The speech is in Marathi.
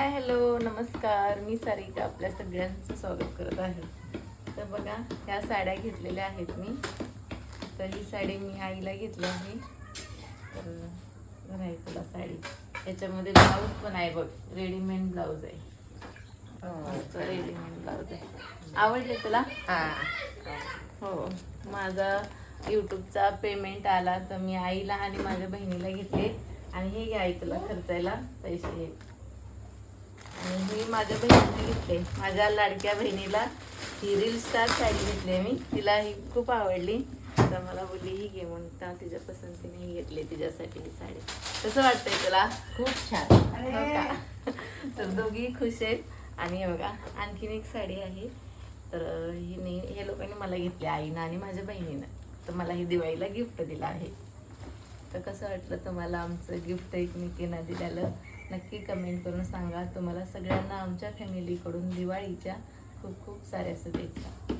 हाय हॅलो नमस्कार, मी सारिका आपल्या सगळ्यांचं स्वागत करत आहे. तर बघा, ह्या साड्या घेतलेल्या आहेत मी. तर ही साडी मी आईला घेतली आहे. तर बघा ही तुला साडी, याच्यामध्ये ब्लाऊज पण आहे बघ, रेडीमेड ब्लाऊज आहे. मस्त रेडीमेड ब्लाऊज आहे. आवडले तुला? हो. माझा यूट्यूबचा पेमेंट आला तर मी आईला आणि माझ्या बहिणीला घेतले. आणि हे घ्या आई तुला खर्चायला पैसे हे. आणि हे माझ्या बहिणीने घेतले, माझ्या लाडक्या बहिणीला ही रील स्टार साडी घेतली मी. तिला ही खूप आवडली तर मला बोलली ही घे, म्हणून तिच्या पसंतीने ही घेतली तिच्यासाठी ही साडी. कसं वाटतंय तुला? खूप छान. हो का? तर दोघी खुश आहेत. आणि हे बघा आणखीन एक साडी आहे. तर हे लोकांनी मला घेतली, आईनं आणि माझ्या बहिणीनं. तर मला ही दिवाळीला गिफ्ट दिलं आहे. तर कसं वाटलं तुम्हाला आमचं गिफ्ट एकमेकींना दिलेलं? नक्की कमेंट करून सांगा. तुम्हाला सगळ्यांना आमच्या फॅमिलीकडून दिवाळीच्या खूप खूप साऱ्या शुभेच्छा.